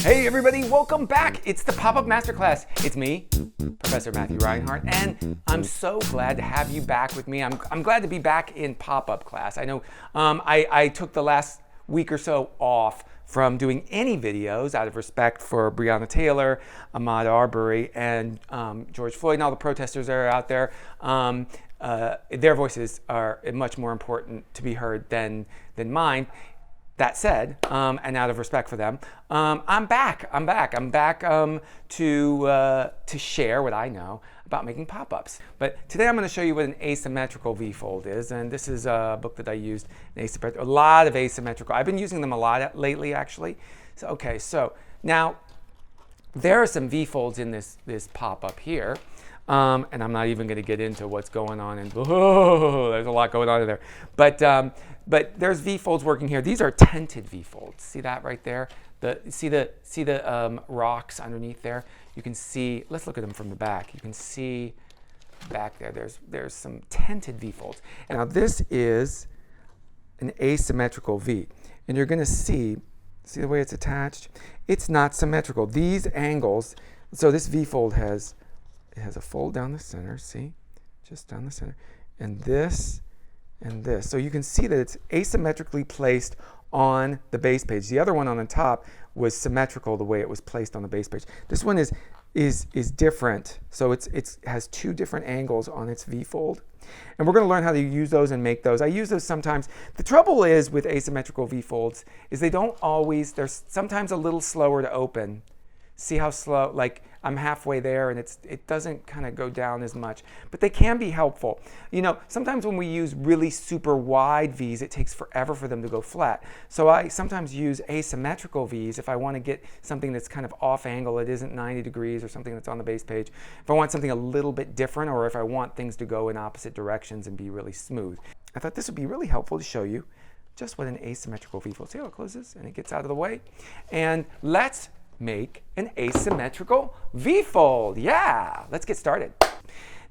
Hey everybody, welcome back. It's the Pop-Up Masterclass. It's me, Professor Matthew Reinhart, and I'm so glad to have you back with me. I'm glad to be back in pop-up class. I know I took the last week or so off from doing any videos out of respect for Breonna Taylor, Ahmaud Arbery, and George Floyd, and all the protesters that are out there. Their voices are much more important to be heard than mine. That said, and out of respect for them, I'm back to share what I know about making pop-ups. But today I'm going to show you what an asymmetrical V-fold is, and this is a book that I used, a lot of asymmetrical. I've been using them a lot lately, actually. So now there are some V-folds in this pop-up here. And I'm not even going to get into what's going on, and there's a lot going on in there. But there's V-folds working here. These are tented V-folds. See that right there? See the rocks underneath there? You can see. Let's look at them from the back. You can see back there. There's some tented V-folds. And now this is an asymmetrical V, and you're going to see the way it's attached. It's not symmetrical. These angles. So this V-fold has a fold down the center, see? Just down the center. And this and this. So you can see that it's asymmetrically placed on the base page. The other one on the top was symmetrical the way it was placed on the base page. This one is different. So it has two different angles on its V-fold. And we're going to learn how to use those and make those. I use those sometimes. The trouble is with asymmetrical V-folds is they're sometimes a little slower to open. See how slow, like I'm halfway there and it doesn't kind of go down as much, but they can be helpful. You know, sometimes when we use really super wide V's, it takes forever for them to go flat. So I sometimes use asymmetrical V's if I want to get something that's kind of off angle, it isn't 90 degrees or something that's on the base page. If I want something a little bit different, or if I want things to go in opposite directions and be really smooth. I thought this would be really helpful to show you just what an asymmetrical V-fold. See how it closes and it gets out of the way? And let's make an asymmetrical V-fold. Yeah, let's get started.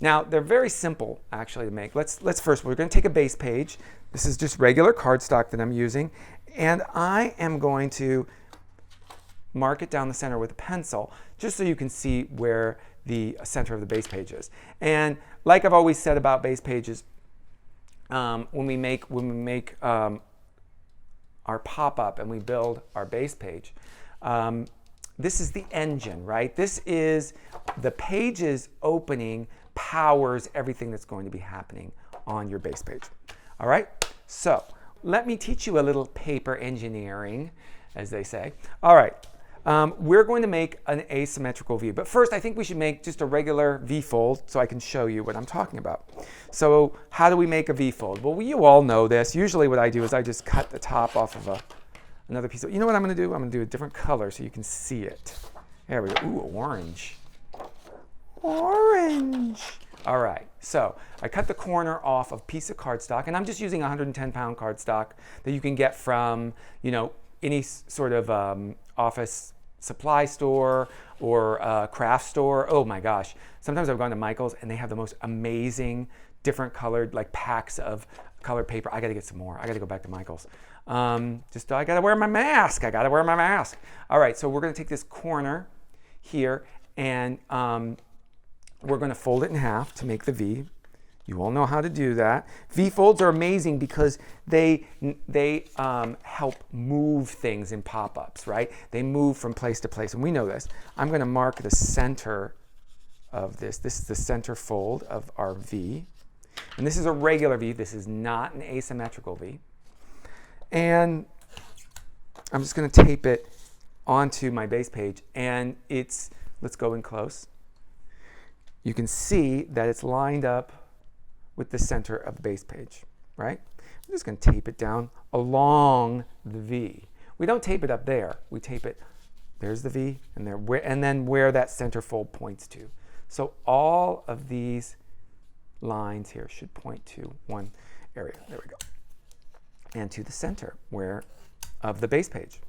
Now, they're very simple actually to make. Let's first, we're going to take a base page. This is just regular cardstock that I'm using, and I am going to mark it down the center with a pencil just so you can see where the center of the base page is. And like I've always said about base pages, when we make our pop-up and we build our base page, this is the engine, right? This is the page's opening powers everything that's going to be happening on your base page. All right? So let me teach you a little paper engineering, as they say. All right. We're going to make an asymmetrical V. But first, I think we should make just a regular V-fold so I can show you what I'm talking about. So how do we make a V-fold? Well, you all know this. Usually what I do is I just cut the top off of another piece of, you know what I'm going to do? I'm going to do a different color so you can see it. There we go. Ooh, orange. Orange. All right. So I cut the corner off of a piece of cardstock, and I'm just using 110-pound cardstock that you can get from, you know, any sort of office supply store or craft store. Oh my gosh. Sometimes I've gone to Michael's and they have the most amazing different colored like packs of colored paper. I got to get some more. I got to go back to Michael's. I got to wear my mask. All right, so we're going to take this corner here and we're going to fold it in half to make the V. You all know how to do that. V-folds are amazing because they help move things in pop-ups, right? They move from place to place, and we know this. I'm going to mark the center of this. This is the center fold of our V. And this is a regular V. This is not an asymmetrical V. And I'm just going to tape it onto my base page. And let's go in close. You can see that it's lined up with the center of the base page, right? I'm just going to tape it down along the V. We don't tape it up there. We tape it, there's the V, and then where that center fold points to. So all of these lines here should point to one area. There we go. And to the center of the base page.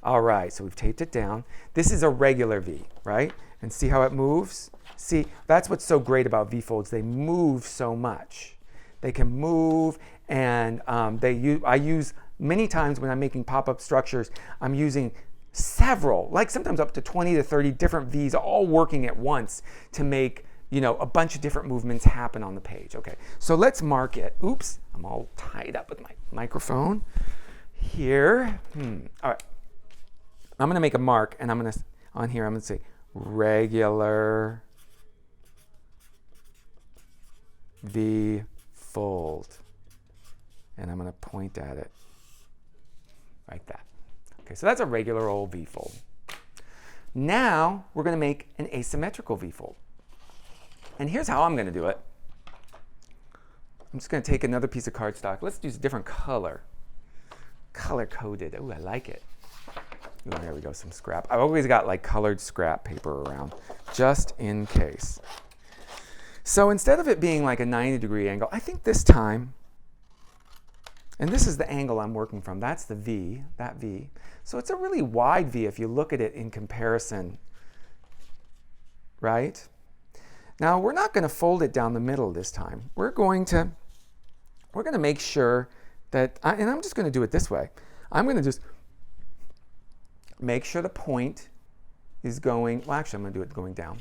All right, so we've taped it down. This is a regular V, right? And see how it moves? See, that's what's so great about V-folds. They move so much. They can move, and I use many times when I'm making pop-up structures, I'm using several, like sometimes up to 20 to 30 different V's all working at once to make, you know, a bunch of different movements happen on the page. Okay, so let's mark it. Oops, I'm all tied up with my microphone here. All right, I'm going to make a mark, and I'm going to, on here, I'm going to say regular V-fold. And I'm going to point at it like that. Okay, so that's a regular old V-fold. Now we're going to make an asymmetrical V-fold. And here's how I'm going to do it. I'm just going to take another piece of cardstock. Let's use a different color. Color-coded. Oh, I like it. Oh, there we go, some scrap. I've always got like colored scrap paper around, just in case. So instead of it being like a 90-degree angle, I think this time, and this is the angle I'm working from, that's the V, that V. So it's a really wide V if you look at it in comparison, right? Now we're not going to fold it down the middle this time. We're going to make sure that, and I'm just going to do it this way. I'm going to just make sure the point is going, well actually I'm going to do it going down.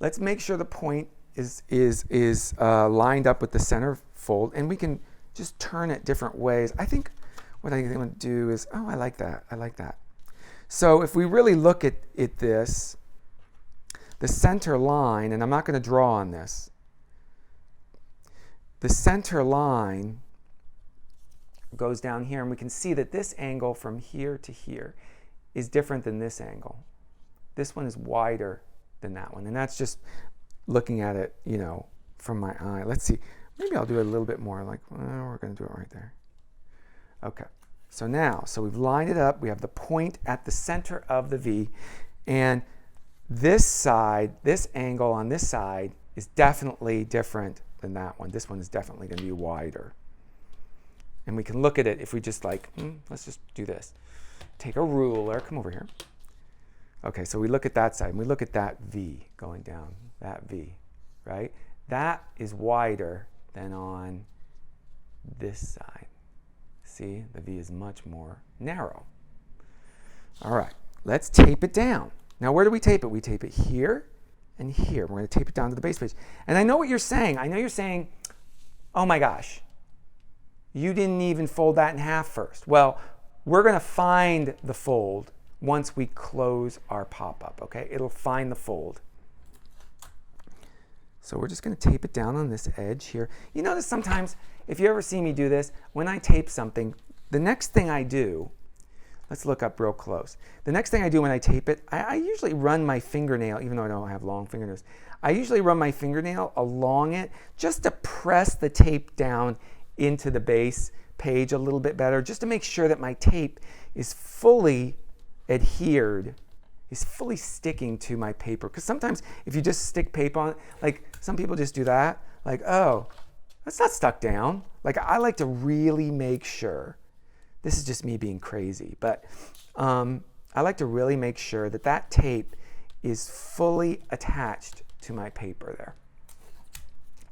Let's make sure the point is lined up with the center fold, and we can just turn it different ways. I think what I'm going to do is, oh, I like that. I like that. So if we really look at this, the center line, and I'm not going to draw on this, the center line goes down here, and we can see that this angle from here to here is different than this angle. This one is wider than that one, and that's just looking at it, you know, from my eye. Let's see. Maybe I'll do it a little bit more like, we're going to do it right there. Okay. So now, so we've lined it up. We have the point at the center of the V, and this side, this angle on this side is definitely different than that one. This one is definitely going to be wider. And we can look at it if we just like, let's just do this. Take a ruler, come over here. Okay, so we look at that side, and we look at that V going down, that V, right? That is wider than on this side. See, the V is much more narrow. All right, let's tape it down. Now, where do we tape it? We tape it here and here. We're going to tape it down to the base page. And I know what you're saying. I know you're saying, oh my gosh, you didn't even fold that in half first. Well, we're going to find the fold once we close our pop-up, okay? It'll find the fold. So we're just going to tape it down on this edge here. You notice sometimes, if you ever see me do this, when I tape something, the next thing I do, let's look up real close. The next thing I do when I tape it, I usually run my fingernail, even though I don't have long fingernails, I usually run my fingernail along it just to press the tape down into the base page a little bit better, just to make sure that my tape is fully adhered, is fully sticking to my paper. Because sometimes if you just stick paper on it, like some people just do that, like, oh, that's not stuck down. Like I like to really make sure, this is just me being crazy, but I like to really make sure that that tape is fully attached to my paper there.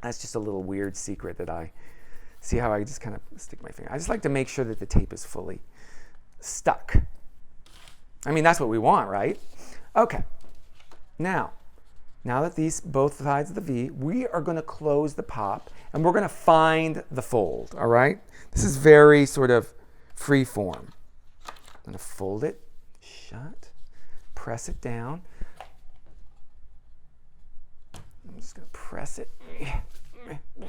That's just a little weird secret that I, see how I just kind of stick my finger. I just like to make sure that the tape is fully stuck. I mean, that's what we want, right? Okay. Now that these both sides of the V, we are going to close the pop, and we're going to find the fold, all right? This is very sort of free form. I'm going to fold it shut, press it down. I'm just going to press it.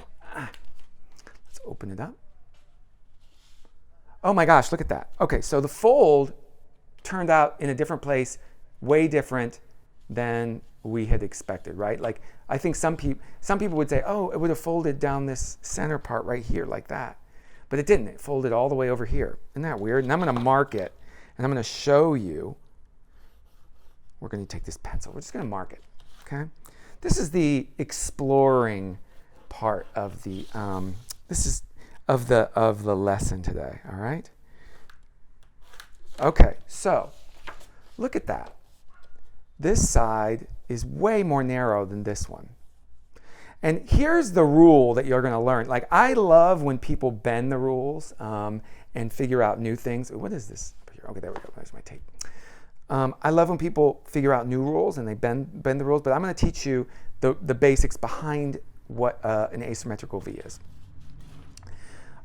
Let's open it up. Oh my gosh, look at that. Okay, so the fold turned out in a different place, way different than we had expected, right? Like I think some people would say, oh, it would have folded down this center part right here like that. But it didn't. It folded all the way over here. Isn't that weird? And I'm going to mark it, and I'm going to show you. We're going to take this pencil. We're just going to mark it, okay? This is the exploring part of the of the lesson today, all right? Okay, so look at that. This side is way more narrow than this one. And here's the rule that you're going to learn. Like, I love when people bend the rules, and figure out new things. What is this up here? Okay, there we go. There's my tape. I love when people figure out new rules and they bend the rules, but I'm going to teach you the basics behind what an asymmetrical V is.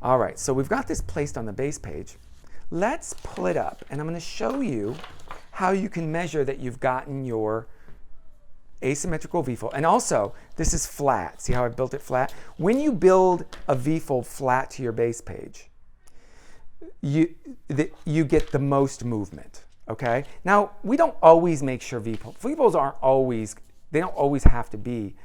All right, so we've got this placed on the base page. Let's pull it up, and I'm going to show you how you can measure that you've gotten your asymmetrical V-fold. And also, this is flat. See how I built it flat? When you build a V-fold flat to your base page, you get the most movement. Okay? Now, we don't always make sure V-folds aren't always, they don't always have to be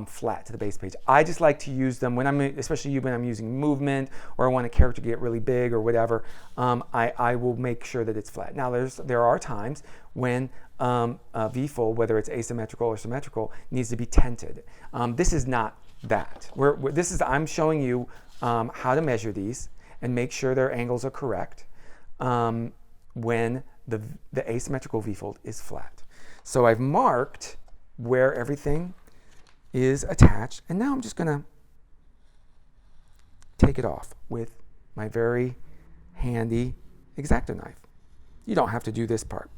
flat to the base page. I just like to use them when especially when I'm using movement or I want a character to get really big or whatever, I will make sure that it's flat. Now, there are times when a V-fold, whether it's asymmetrical or symmetrical, needs to be tented. This is not that. I'm showing you how to measure these and make sure their angles are correct when the asymmetrical V-fold is flat. So I've marked where everything is attached, and now I'm just going to take it off with my very handy X-Acto knife. You don't have to do this part.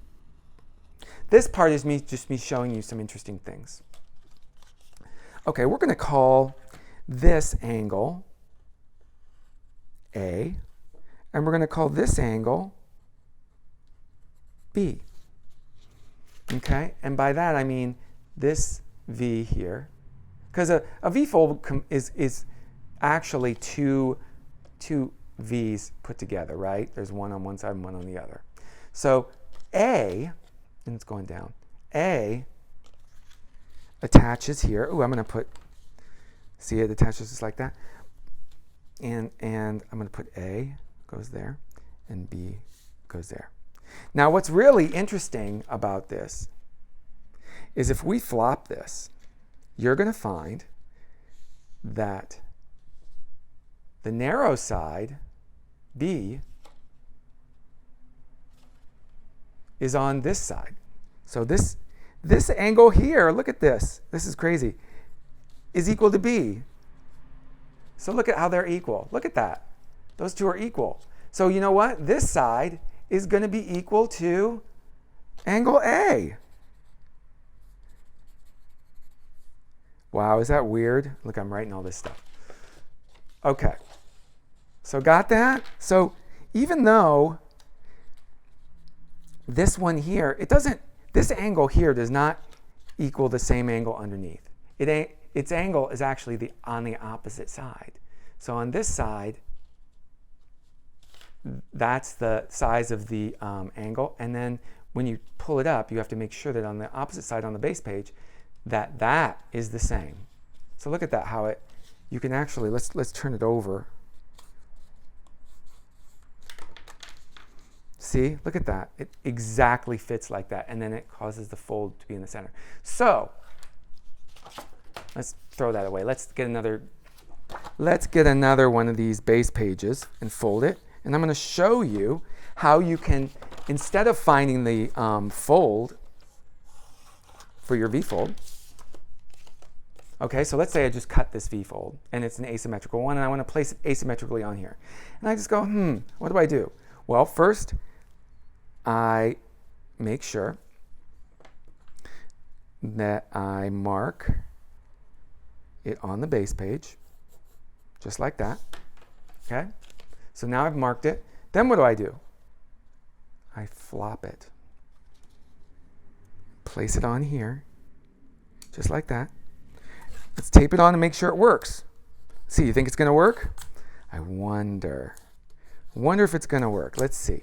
This part is just me showing you some interesting things. Okay, we're going to call this angle A, and we're going to call this angle B. Okay, and by that I mean this V here, because a V-fold is actually two V's put together, right? There's one on one side and one on the other. So A, and it's going down, A attaches here. Ooh, I'm going to put, see it attaches just like that. And I'm going to put A goes there and B goes there. Now, what's really interesting about this is if we flop this, you're going to find that the narrow side, B, is on this side. So this angle here, look at this. This is crazy, is equal to B. So look at how they're equal. Look at that. Those two are equal. So you know what? This side is going to be equal to angle A. Wow, is that weird? Look, I'm writing all this stuff. Okay, so got that? So even though this one here, this angle here does not equal the same angle underneath. Its angle is actually on the opposite side. So on this side, that's the size of the angle, and then when you pull it up, you have to make sure that on the opposite side on the base page, that is the same. So look at that, how you can actually, let's turn it over. See, look at that. It exactly fits like that, and then it causes the fold to be in the center. So let's throw that away. Let's get another one of these base pages and fold it. And I'm going to show you how you can, instead of finding the fold for your V-fold, okay, so let's say I just cut this V-fold, and it's an asymmetrical one, and I want to place it asymmetrically on here. And I just go, what do I do? Well, first, I make sure that I mark it on the base page, just like that, okay? So now I've marked it. Then what do? I flop it. Place it on here, just like that. Let's tape it on and make sure it works. See, you think it's going to work? I wonder if it's going to work. Let's see.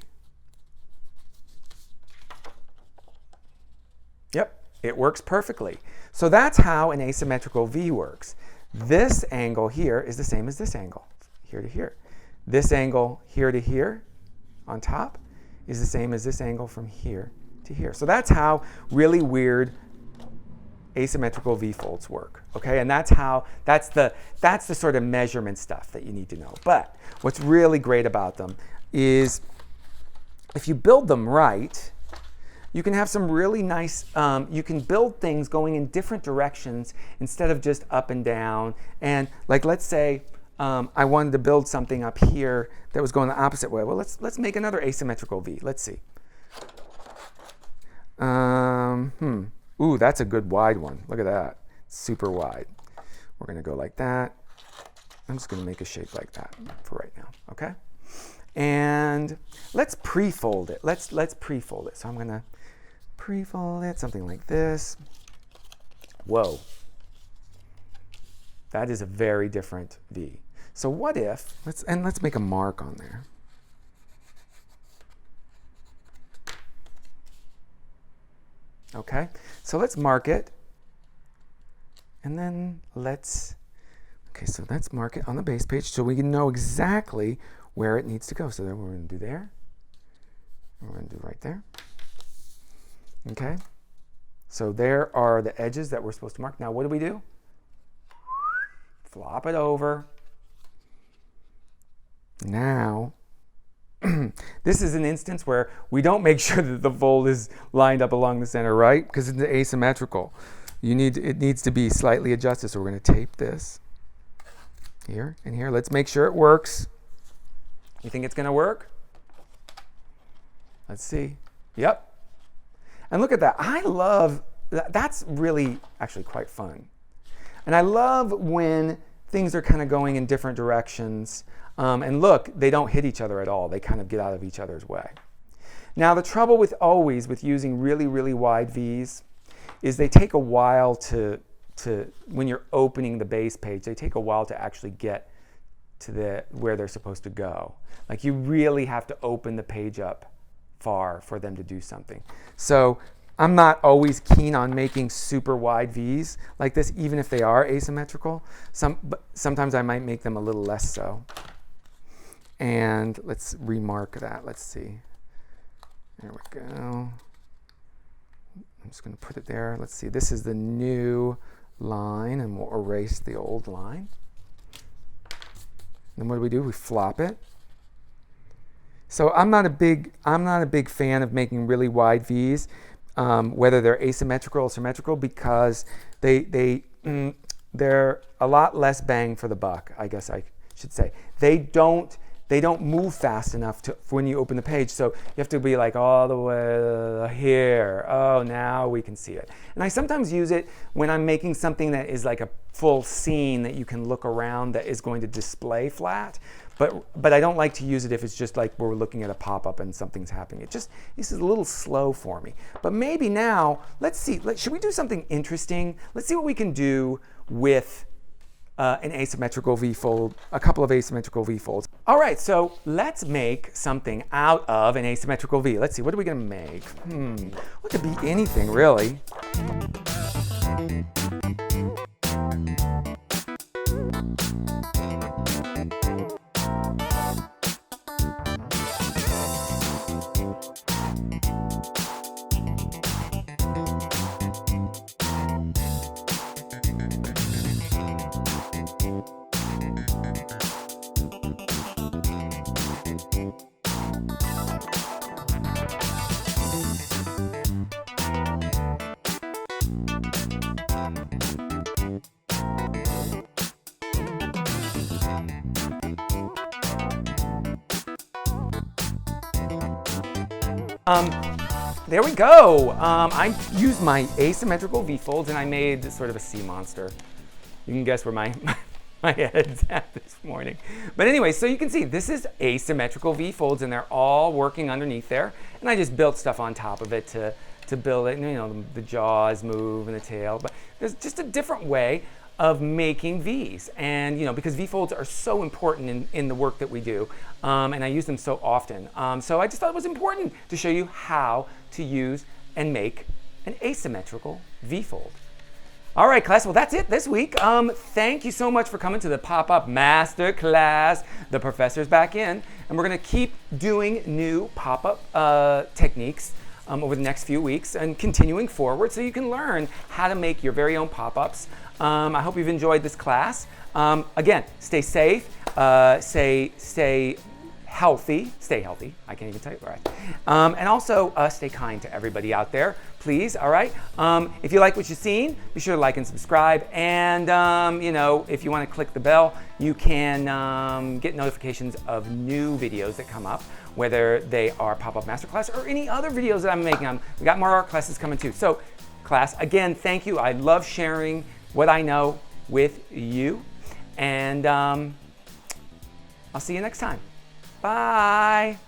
Yep, it works perfectly. So that's how an asymmetrical V works. This angle here is the same as this angle, here to here. This angle here to here on top is the same as this angle from here to here. So that's how really weird asymmetrical V-folds work, okay? And that's the sort of measurement stuff that you need to know. But what's really great about them is if you build them right, you can have some really nice, you can build things going in different directions instead of just up and down. And like, let's say I wanted to build something up here that was going the opposite way. Well, let's make another asymmetrical V. Let's see. Ooh, that's a good wide one. Look at that. Super wide. We're going to go like that. I'm just going to make a shape like that for right now, okay? And let's pre-fold it. Let's pre-fold it. So I'm going to pre-fold it, something like this. Whoa. That is a very different V. So what if, let's make a mark on there. Okay, so let's mark it. And then okay, so let's mark it on the base page so we can know exactly where it needs to go. So then we're going to do there. And we're going to do right there. Okay, so there are the edges that we're supposed to mark. Now what do? Flop it over. Now, this is an instance where we don't make sure that the fold is lined up along the center, right? Because it's asymmetrical. It needs to be slightly adjusted. So we're going to tape this here and here. Let's make sure it works. You think it's going to work? Let's see. Yep. And look at that. I love that. That's really actually quite fun. And I love when things are kind of going in different directions. And look, they don't hit each other at all. They kind of get out of each other's way. Now, the trouble with using really, really wide V's is they take a while when you're opening the base page, they take a while to actually get to where they're supposed to go. Like you really have to open the page up far for them to do something. So I'm not always keen on making super wide V's like this, even if they are asymmetrical. Sometimes I might make them a little less so. And let's remark that. Let's see. There we go. I'm just going to put it there. Let's see. This is the new line, and we'll erase the old line. Then what do? We flop it. So I'm not a big fan of making really wide V's, whether they're asymmetrical or symmetrical, because they're a lot less bang for the buck, I guess I should say. They don't move fast enough for when you open the page. So you have to be like all the way here. Oh, now we can see it. And I sometimes use it when I'm making something that is like a full scene that you can look around that is going to display flat. But I don't like to use it if it's just like we're looking at a pop-up and something's happening. This is a little slow for me. But maybe now, let's see. Should we do something interesting? Let's see what we can do with an asymmetrical V-fold, a couple of asymmetrical V-folds. All right, so let's make something out of an asymmetrical V. Let's see, what are we going to make? Well, it could be anything, really. There we go. I used my asymmetrical V-folds and I made sort of a sea monster. You can guess where my head's at this morning. But anyway, so you can see this is asymmetrical V-folds and they're all working underneath there. And I just built stuff on top of it to build it. And, you know, the jaws move and the tail. But there's just a different way of making V's. And, you know, because V-folds are so important in the work that we do. And I use them so often. So I just thought it was important to show you how to use and make an asymmetrical V-fold. All right, class, well, that's it this week. Thank you so much for coming to the pop-up master class. The professor's back in, and we're gonna keep doing new pop-up techniques over the next few weeks and continuing forward so you can learn how to make your very own pop-ups. I hope you've enjoyed this class. Again, stay safe, stay healthy, stay healthy. I can't even tell you, all right. And also stay kind to everybody out there, please, all right? If you like what you've seen, be sure to like and subscribe. And, you know, if you want to click the bell, you can get notifications of new videos that come up, whether they are pop-up masterclass or any other videos that I'm making. We got more art classes coming too. So, class, again, thank you. I love sharing what I know with you. And I'll see you next time. Bye.